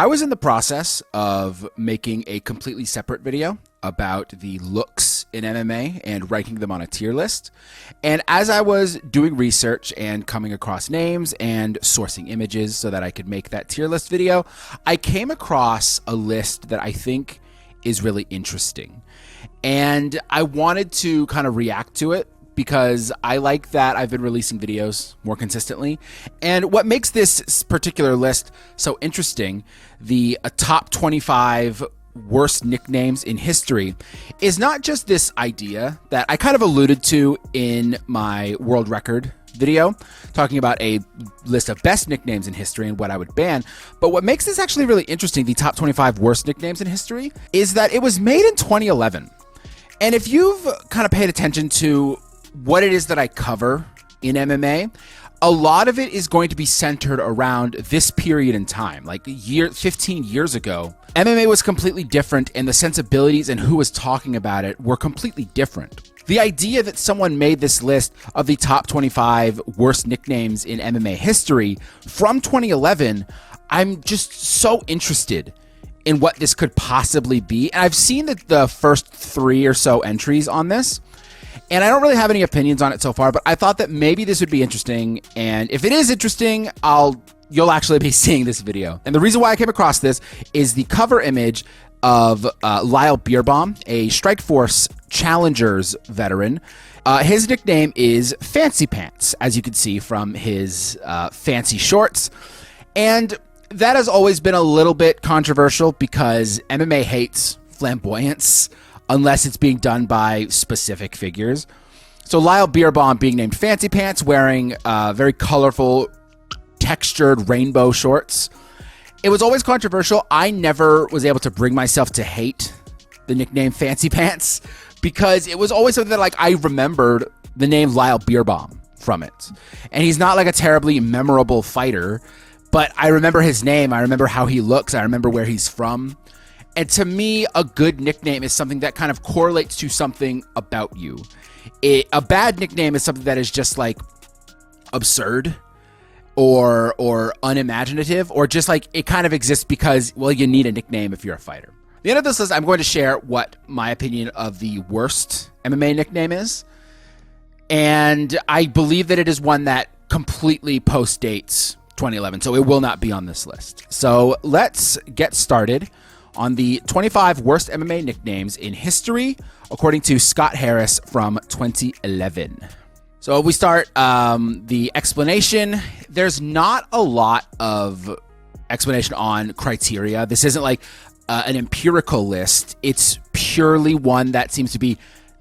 I was in the process of making a completely separate video about the looks in MMA and ranking them on a tier list. And as I was doing research and coming across names and sourcing images so that I could make that tier list video, I came across a list that I think is really interesting. And I wanted to kind of react to it because I like that I've been releasing videos more consistently. And what makes this particular list so interesting, the top 25 worst nicknames in history, is not just this idea that I kind of alluded to in my world record video, talking about a list of best nicknames in history and what I would ban. But what makes this actually really interesting, the top 25 worst nicknames in history, is that it was made in 2011. And if you've kind of paid attention to what it is that I cover in MMA, a lot of it is going to be centered around this period in time. Like 15 years ago, MMA was completely different, and the sensibilities and who was talking about it were completely different. The idea that someone made this list of the top 25 worst nicknames in MMA history from 2011, I'm just so interested in what this could possibly be. And I've seen the first 3 or so entries on this, and I don't really have any opinions on it so far, but I thought that maybe this would be interesting. And if it is interesting, you'll actually be seeing this video. And the reason why I came across this is the cover image of Lyle Beerbaum, a Strikeforce Challengers veteran. His nickname is Fancy Pants, as you can see from his fancy shorts. And that has always been a little bit controversial because MMA hates flamboyance unless it's being done by specific figures. So Lyle Beerbaum being named Fancy Pants, wearing very colorful, textured rainbow shorts. It was always controversial. I never was able to bring myself to hate the nickname Fancy Pants because it was always something that I remembered the name Lyle Beerbaum from it. And he's not like a terribly memorable fighter, but I remember his name. I remember how he looks. I remember where he's from. And to me, a good nickname is something that kind of correlates to something about you. A bad nickname is something that is just like absurd or unimaginative, or just like it kind of exists because, well, you need a nickname if you're a fighter. At the end of this list, I'm going to share what my opinion of the worst MMA nickname is. And I believe that it is one that completely postdates 2011, so it will not be on this list. So let's get started on the 25 worst MMA nicknames in history, according to Scott Harris from 2011. So if we start the explanation, there's not a lot of explanation on criteria. This isn't like an empirical list. It's purely one that seems to be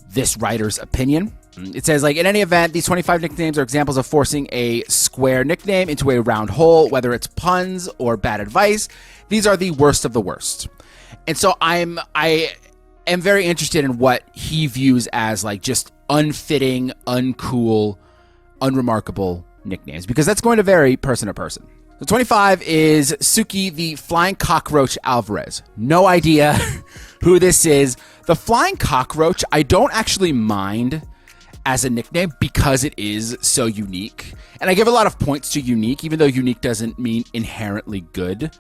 this writer's opinion. It says, in any event, these 25 nicknames are examples of forcing a square nickname into a round hole, whether it's puns or bad advice. These are the worst of the worst. And so I am very interested in what he views as just unfitting, uncool, unremarkable nicknames, because that's going to vary person to person. So 25 is Suki the Flying Cockroach Alvarez. No idea who this is. The Flying Cockroach, I don't actually mind as a nickname because it is so unique. And I give a lot of points to unique, even though unique doesn't mean inherently good.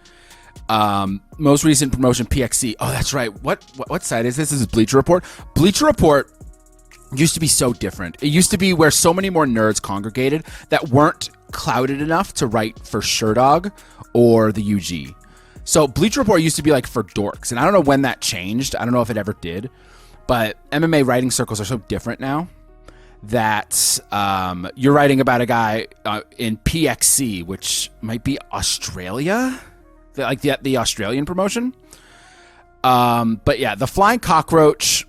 Most recent promotion, PXC. Oh, that's right. What site is this? This is Bleacher Report. Bleacher Report used to be so different. It used to be where so many more nerds congregated that weren't clouded enough to write for Sherdog or the UG. So Bleacher Report used to be for dorks, and I don't know when that changed. I don't know if it ever did, but MMA writing circles are so different now that you're writing about a guy in PXC, which might be Australia, the Australian promotion. But yeah, the Flying Cockroach,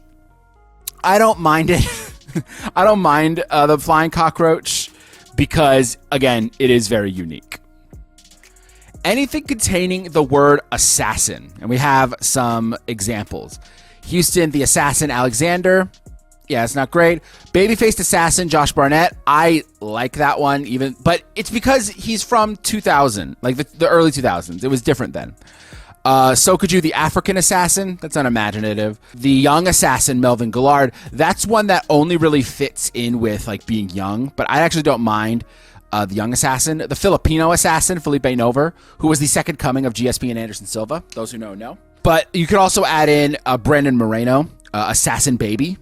I don't mind it. I don't mind the Flying Cockroach because, again, it is very unique. Anything containing the word assassin, and we have some examples. Houston, the Assassin Alexander. Yeah, it's not great. Babyfaced Assassin Josh Barnett. I like that one, but it's because he's from 2000, the early 2000s. It was different then. So could you, the African Assassin? That's unimaginative. The Young Assassin Melvin Gillard. That's one that only really fits in with being young, but I actually don't mind the young assassin, the Filipino assassin, Felipe Nover, who was the second coming of GSP and Anderson Silva. Those who know. But you could also add in Brandon Moreno, Assassin Baby.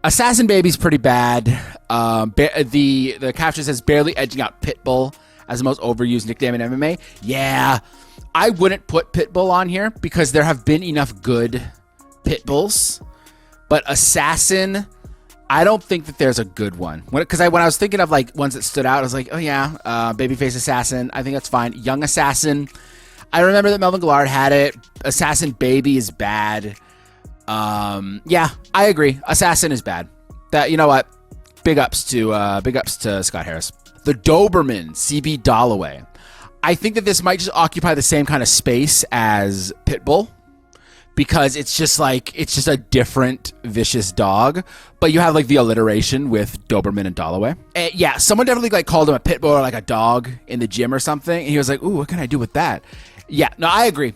Assassin Baby's pretty bad. The caption says barely edging out Pitbull as the most overused nickname in MMA. Yeah, I wouldn't put Pitbull on here because there have been enough good Pitbulls. But Assassin, I don't think that there's a good one. Because when I was thinking of like ones that stood out, I was like, oh yeah, Babyface Assassin. I think that's fine. Young Assassin. I remember that Melvin Gillard had it. Assassin Baby is bad. Yeah, I agree. Assassin is bad. That, you know what? Big ups to Scott Harris. The Doberman, CB Dollaway. I think that this might just occupy the same kind of space as Pitbull, because it's just a different vicious dog, but you have like the alliteration with Doberman and Dollaway. Yeah, someone definitely like called him a pit bull or like a dog in the gym or something, and he was like, "Ooh, what can I do with that?" Yeah, no, I agree.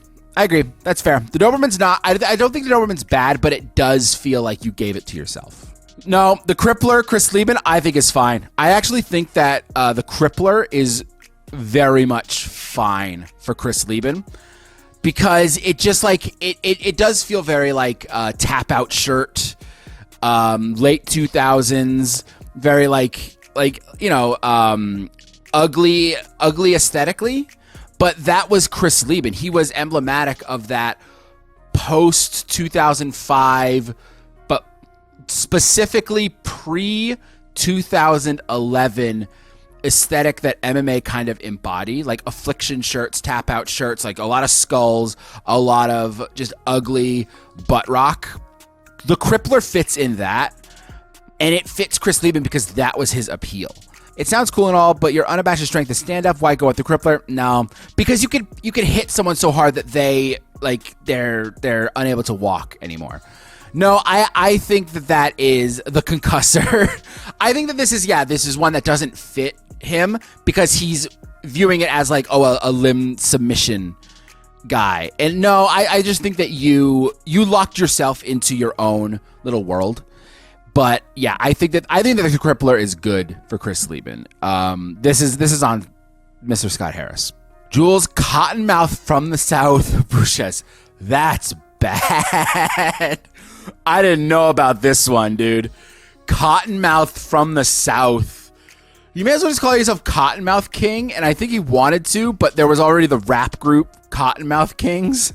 That's fair. The Doberman's not. I don't think the Doberman's bad, but it does feel like you gave it to yourself. No, the Crippler, Chris Lieben, I think is fine. I actually think that the Crippler is very much fine for Chris Lieben. Because it just like it does feel very like tap out shirt, late 2000s, very like you know, ugly aesthetically. But that was Chris Lieben. He was emblematic of that post 2005, but specifically pre 2011 aesthetic that MMA kind of embodied, like affliction shirts, tap out shirts, like a lot of skulls, a lot of just ugly butt rock. The Crippler fits in that, and it fits Chris Lieben because that was his appeal. It sounds cool and all, but your unabashed strength is stand up. Why go with the Crippler? No, because you could hit someone so hard that they're unable to walk anymore. No, I think that is the concussor. I think that this is one that doesn't fit him because he's viewing it as like, oh, a limb submission guy. And no, I just think that you locked yourself into your own little world. But yeah, I think that the Crippler is good for Chris Lieben. This is on Mr. Scott Harris. Jules Cottonmouth from the South, Bruches. That's bad. I didn't know about this one, dude. Cottonmouth from the South. You may as well just call yourself Cottonmouth King, and I think he wanted to, but there was already the rap group Cottonmouth Kings.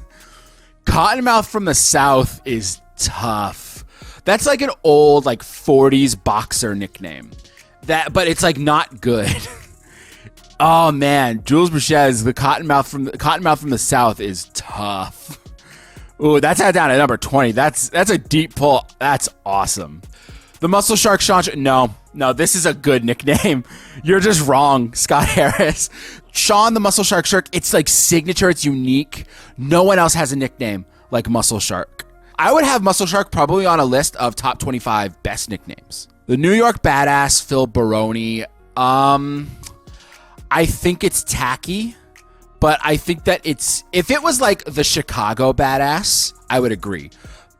Cottonmouth from the South is tough. That's like an old like 40s boxer nickname. But it's like not good. Oh man, Jules Bruches, the Cottonmouth from the South is tough. Ooh, that's down at number 20. That's a deep pull. That's awesome. The Muscle Shark Sean. No, this is a good nickname. You're just wrong, Scott Harris. Sean the Muscle Shark Shirk. It's like signature. It's unique. No one else has a nickname like Muscle Shark. I would have Muscle Shark probably on a list of top 25 best nicknames. The New York Badass, Phil Baroni. I think it's tacky. But I think that if it was like the Chicago Badass, I would agree.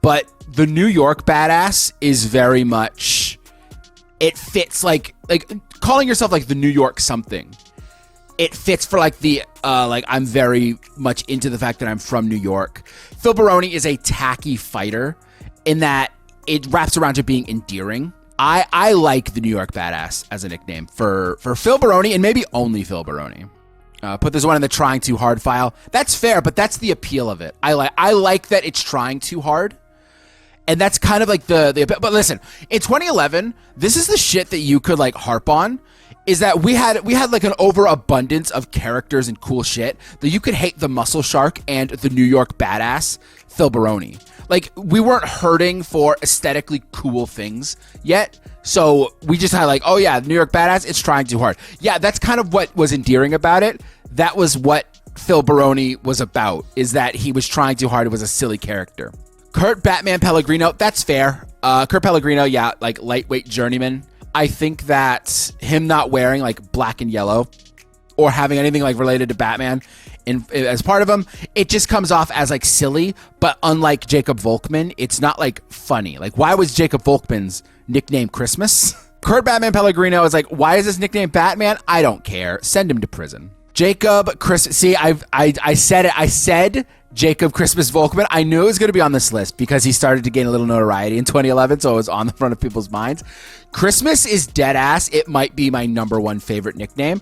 But the New York Badass is very much, it fits like calling yourself like the New York something. It fits for like the, like I'm very much into the fact that I'm from New York. Phil Baroni is a tacky fighter in that it wraps around to being endearing. I like the New York Badass as a nickname for Phil Baroni and maybe only Phil Baroni. Put this one in the trying too hard file. That's fair, but that's the appeal of it. I like that it's trying too hard. And that's kind of like but listen, in 2011, this is the shit that you could like harp on, is that we had like an overabundance of characters and cool shit that you could hate the Muscle Shark and the New York Badass Phil Baroni. Like, we weren't hurting for aesthetically cool things yet. So we just had like, oh yeah, New York Badass, it's trying too hard. Yeah, that's kind of what was endearing about it. That was what Phil Baroni was about, is that he was trying too hard. It was a silly character. Kurt Batman Pellegrino, that's fair. Kurt Pellegrino, yeah, like lightweight journeyman. I think that him not wearing like black and yellow or having anything like related to Batman as part of him, it just comes off as like silly. But unlike Jacob Volkman, it's not like funny. Like, why was Jacob Volkman's nickname Christmas? Kurt Batman Pellegrino is like, why is this nickname Batman? I don't care. Send him to prison. Jacob Christmas. See, I said it. I said Jacob Christmas Volkman. I knew it was going to be on this list because he started to gain a little notoriety in 2011, so it was on the front of people's minds. Christmas is dead ass. It might be my #1 favorite nickname.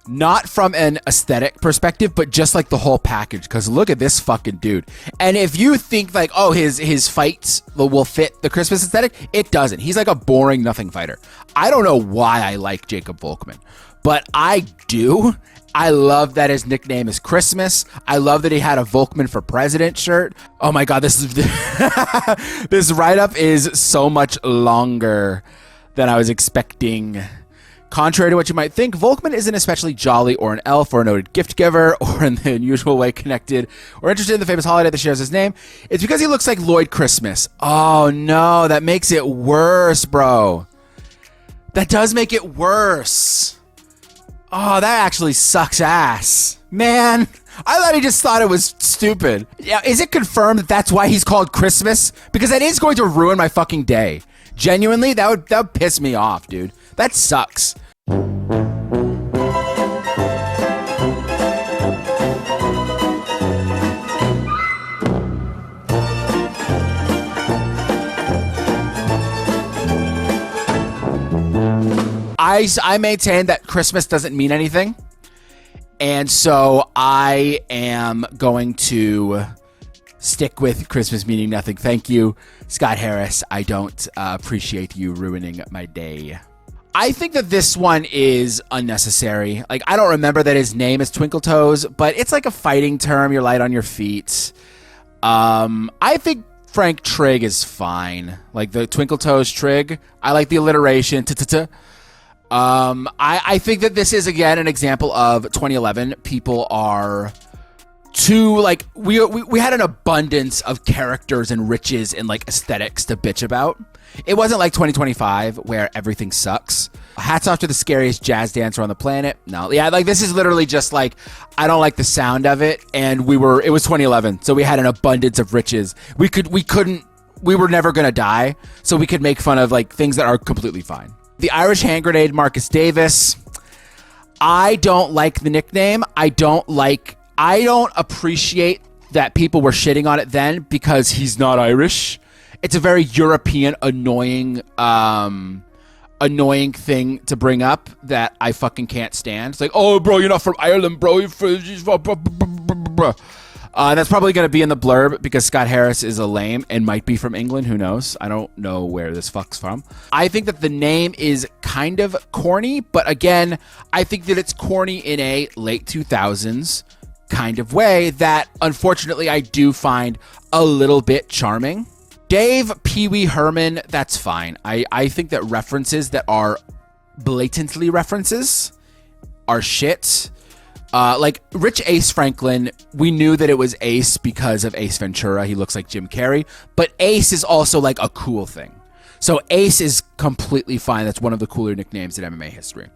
Not from an aesthetic perspective, but just like the whole package. Because look at this fucking dude. And if you think like, oh, his fights will fit the Christmas aesthetic, it doesn't. He's like a boring nothing fighter. I don't know why I like Jacob Volkman, but I do. I love that his nickname is Christmas. I love that he had a Volkman for President shirt. Oh my God, this write-up is so much longer than I was expecting. Contrary to what you might think, Volkman isn't especially jolly or an elf or a noted gift giver or in the unusual way connected or interested in the famous holiday that shares his name. It's because he looks like Lloyd Christmas. Oh no, that makes it worse, bro. That does make it worse. Oh, that actually sucks ass. Man, I thought he just thought it was stupid. Yeah, is it confirmed that that's why he's called Christmas? Because that is going to ruin my fucking day. Genuinely, that would piss me off, dude. That sucks. I maintain that Christmas doesn't mean anything. And so I am going to stick with Christmas meaning nothing. Thank you, Scott Harris. I don't appreciate you ruining my day. I think that this one is unnecessary. Like, I don't remember that his name is Twinkle Toes, but it's like a fighting term. You're light on your feet. I think Frank Trigg is fine. Like the Twinkle Toes Trigg. I like the alliteration. I think that this is, again, an example of 2011. People are too, like, we had an abundance of characters and riches and, like, aesthetics to bitch about. It wasn't like 2025 where everything sucks. Hats off to the scariest jazz dancer on the planet. No, yeah, like this is literally just like, I don't like the sound of it. And it was 2011. So we had an abundance of riches. We were never going to die. So we could make fun of like things that are completely fine. The Irish hand grenade, Marcus Davis. I don't like the nickname. I don't appreciate that people were shitting on it then because he's not Irish. It's a very European, annoying thing to bring up that I fucking can't stand. It's like, oh, bro, you're not from Ireland, bro. That's probably going to be in the blurb because Scott Harris is a lame and might be from England. Who knows? I don't know where this fuck's from. I think that the name is kind of corny, but again, I think that it's corny in a late 2000s kind of way that, unfortunately, I do find a little bit charming. Dave Pee Wee Herman, that's fine. I think that references that are blatantly references are shit. Like Rich Ace Franklin, we knew that it was Ace because of Ace Ventura. He looks like Jim Carrey. But Ace is also like a cool thing. So Ace is completely fine. That's one of the cooler nicknames in MMA history.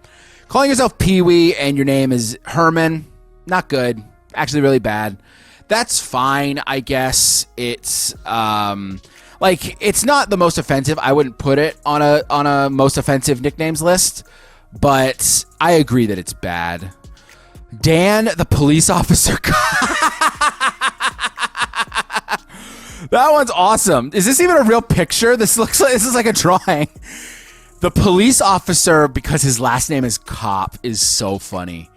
Calling yourself Pee Wee and your name is Herman, not good. Actually really bad. That's fine, I guess. It's like it's not the most offensive. I wouldn't put it on a most offensive nicknames list, but I agree that it's bad. Dan, the police officer. That one's awesome. Is this even a real picture? This is like a drawing. The police officer, because his last name is Cop, is so funny.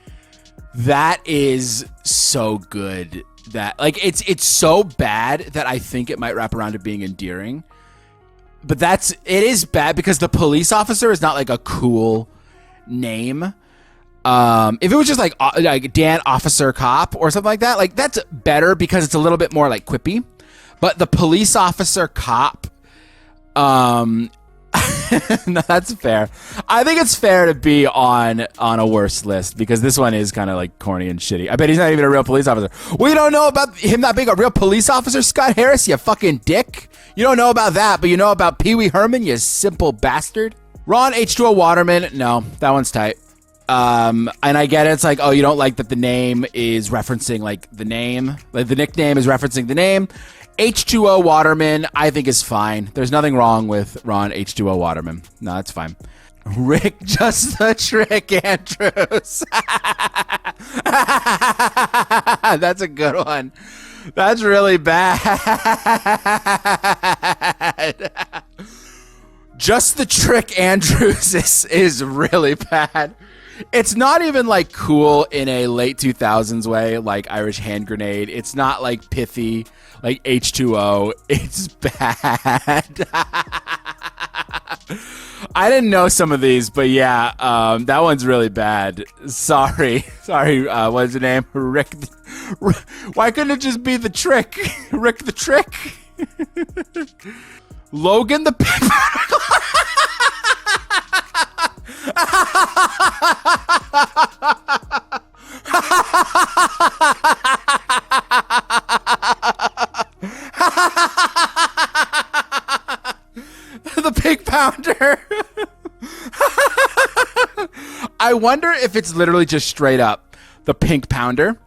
That is so good. That like it's so bad that I think it might wrap around to being endearing. But it is bad because the police officer is not like a cool name. If it was just like Dan Officer Cop or something like that, like that's better because it's a little bit more like quippy. But the police officer Cop, no, that's fair. I think it's fair to be on a worse list because this one is kind of like corny and shitty. I bet he's not even a real police officer. We don't know about him not being a real police officer, Scott Harris, you fucking dick. You don't know about that, but you know about Pee Wee Herman, you simple bastard. Ron H2O Waterman, no, that one's tight. And I get it. It's like, oh, you don't like that the name is referencing like the name, like the nickname is referencing the name. H2O Waterman, I think is fine. There's nothing wrong with Ron H2O Waterman. No, that's fine. Rick, just the trick, Andrews. That's a good one. That's really bad. Just the trick, Andrews is really bad. It's not even like cool in a late 2000s way, like Irish hand grenade. It's not like pithy, like H2O. It's bad. I didn't know some of these, but yeah, that one's really bad. Sorry. What's the name? Rick. Why couldn't it just be the trick? Rick the trick. Logan the pig. The pig pounder. I wonder if it's literally just straight up the Pink Pounder,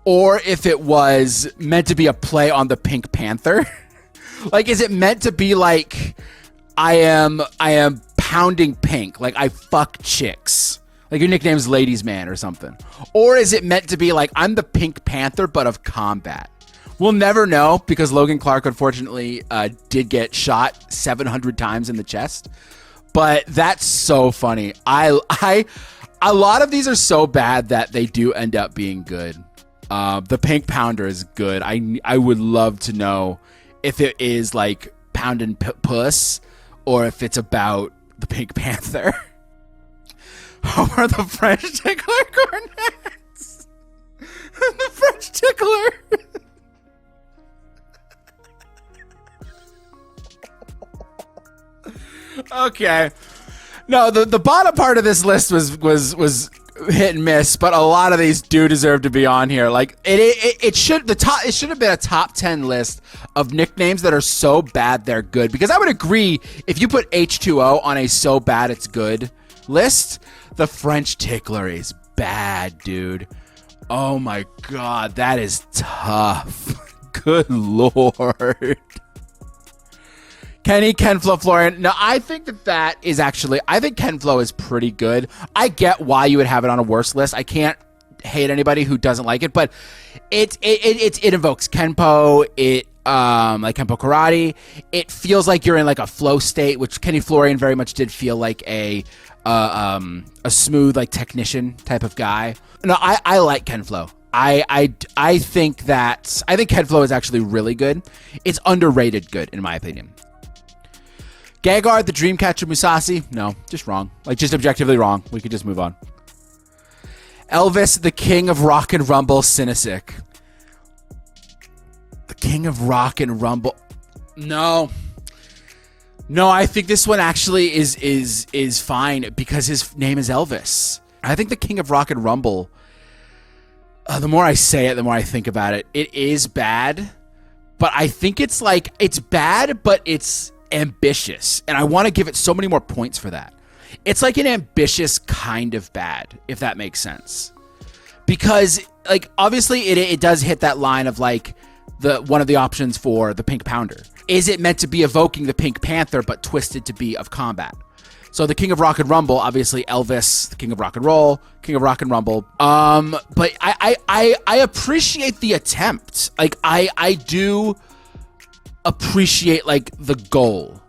or if it was meant to be a play on the Pink Panther. Like, is it meant to be like, I am pounding pink, like I fuck chicks, like your nickname's Ladies Man or something? Or is it meant to be like, I'm the Pink Panther but of combat? We'll never know, because Logan Clark unfortunately did get shot 700 times in the chest. But that's so funny. A lot of these are so bad that they do end up being good. The Pink Pounder is good. I would love to know if it is like pounding puss, or if it's about the Pink Panther. Or the French tickler cornets. The French tickler. Okay. No, the bottom part of this list was hit and miss, but a lot of these do deserve to be on here. Like it should have been a top 10 list of nicknames that are so bad they're good. Because I would agree, if you put H2O on a so bad it's good list, the French tickler is bad, dude. Oh my god, that is tough. Good lord. Kenny, Kenflo, Florian. No, I think that is actually, I think Kenflo is pretty good. I get why you would have it on a worse list. I can't hate anybody who doesn't like it, but it invokes Kenpo, like Kenpo karate. It feels like you're in like a flow state, which Kenny Florian very much did feel like a smooth, like technician type of guy. No, I like Kenflo. I think Kenflo is actually really good. It's underrated good, in my opinion. Gagar, the Dreamcatcher Musashi? No, just wrong. Like, just objectively wrong. We could just move on. Elvis, the King of Rock and Rumble, Sinisic. The King of Rock and Rumble. No, I think this one actually is fine because his name is Elvis. I think the King of Rock and Rumble, the more I say it, the more I think about it, it is bad, but I think it's bad, but it's ambitious, and I want to give it so many more points for that. It's like an ambitious kind of bad, if that makes sense, because like obviously it does hit that line of like one of the options for the Pink Pounder. Is it meant to be evoking the Pink Panther but twisted to be of combat? So the King of Rock and Rumble, obviously Elvis, the King of Rock and Roll, King of Rock and Rumble. But I appreciate the attempt. Like I do appreciate like the goal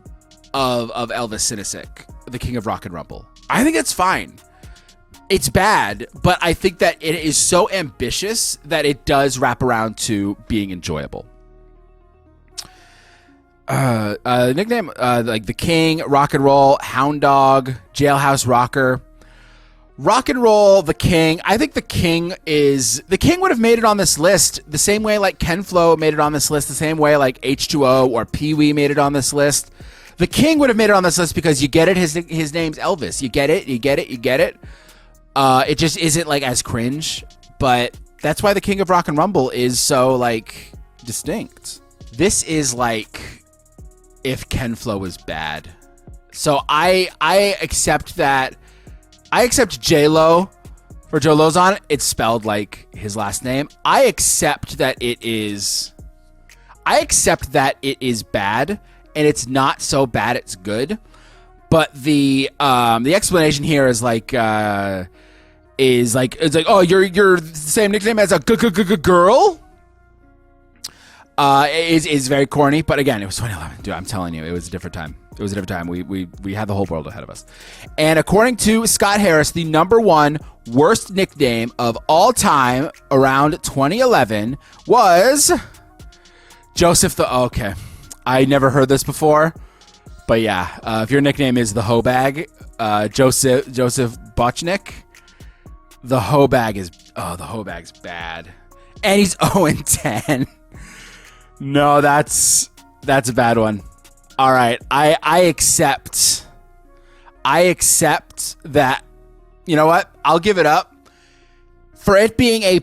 of Elvis Sinisic, the King of Rock and Rumble. I think it's fine. It's bad, but I think that it is so ambitious that it does wrap around to being enjoyable. Nickname, like the King, Rock and Roll, Hound Dog, Jailhouse Rocker. Rock and Roll, the King. I think the King would have made it on this list the same way like Kenflo made it on this list, the same way like H2O or Pee Wee made it on this list. The King would have made it on this list because you get it, his name's Elvis. You get it. It just isn't like as cringe, but that's why the King of Rock and Rumble is so like distinct. This is like if Kenflo was bad. So I accept that. I accept J-Lo for Joe Lozon. It's spelled like his last name. I accept that it is bad, and it's not so bad it's good. But the explanation here is like it's like, oh, you're the same nickname as a girl. Is very corny, but again, it was 2011, dude. I'm telling you, it was a different time. It was a different time. We had the whole world ahead of us. And according to Scott Harris, the #1 worst nickname of all time around 2011 was Joseph the. Okay, I never heard this before, but yeah, if your nickname is the Hobag, Joseph Bochnik, the Hobag is bad, and he's 0-10. No, that's a bad one. All right, I accept that. You know what? I'll give it up for it being a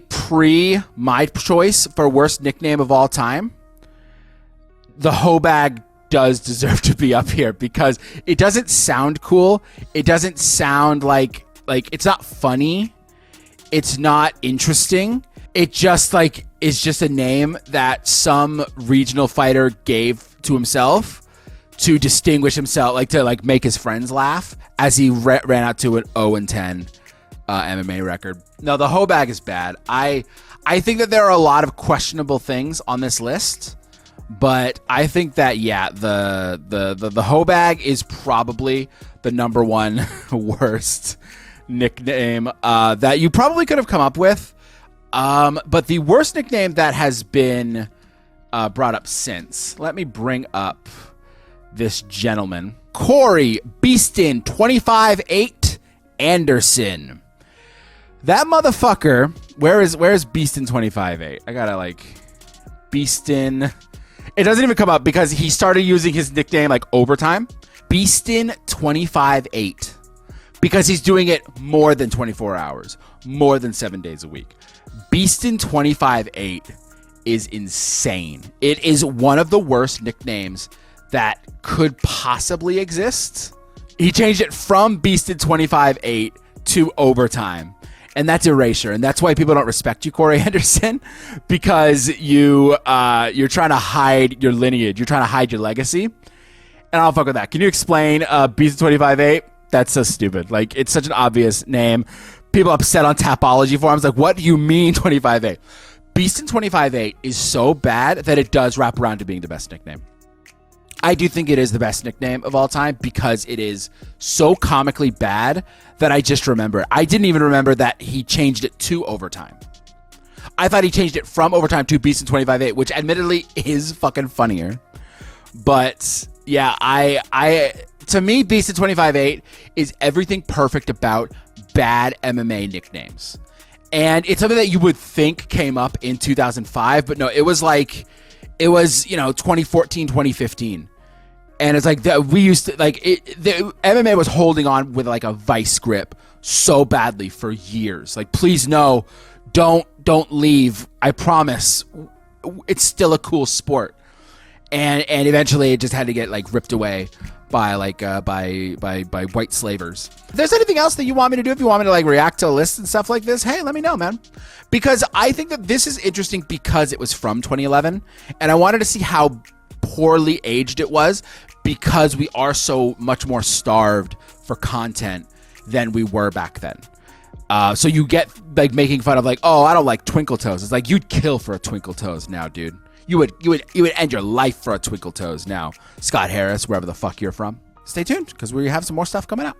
my choice for worst nickname of all time. The Hobag does deserve to be up here because it doesn't sound cool. It doesn't sound like it's not funny. It's not interesting. It just is just a name that some regional fighter gave to himself to distinguish himself, to make his friends laugh as he ran out to an 0-10 MMA record. No, the Hobag is bad. I think that there are a lot of questionable things on this list, but I think that the Hobag is probably the #1 worst nickname that you probably could have come up with. But the worst nickname that has been brought up since, let me bring up this gentleman, Corey Beeston 25-8 Anderson. That motherfucker. Where is Beeston 25-8? I gotta Beeston. It doesn't even come up because he started using his nickname overtime. Beeston 25-8 because he's doing it more than 24 hours, more than 7 days a week. Beeston 25-8 is insane. It is one of the worst nicknames that could possibly exist. He changed it from Beeston 25-8 to overtime, and that's erasure. And that's why people don't respect you, Corey Anderson, because you're trying to hide your lineage. You're trying to hide your legacy. And I don't fuck with that. Can you explain Beeston 25-8? That's so stupid. It's such an obvious name. People upset on Tapology forums. What do you mean 25-8? Beeston 25-8 is so bad that it does wrap around to being the best nickname. I do think it is the best nickname of all time because it is so comically bad that I just remember. I didn't even remember that he changed it to overtime. I thought he changed it from overtime to Beeston 25-8, which admittedly is fucking funnier. But yeah, to me, Beeston 25-8 is everything perfect about bad MMA nicknames. And it's something that you would think came up in 2005, but no, it was 2014, 2015. And it's that we used to the MMA was holding on with a vice grip so badly for years. Please no, don't leave. I promise. It's still a cool sport. And eventually it just had to get ripped away by white slavers. If there's anything else that you want me to do, if you want me to react to a list and stuff like this, hey, let me know, man. Because I think that this is interesting because it was from 2011, and I wanted to see how poorly aged it was because we are so much more starved for content than we were back then. So you get making fun of oh, I don't like Twinkle Toes. It's you'd kill for a Twinkle Toes now, dude. You would end your life for a Twinkle Toes now. Scott Harris, wherever the fuck you're from. Stay tuned because we have some more stuff coming up.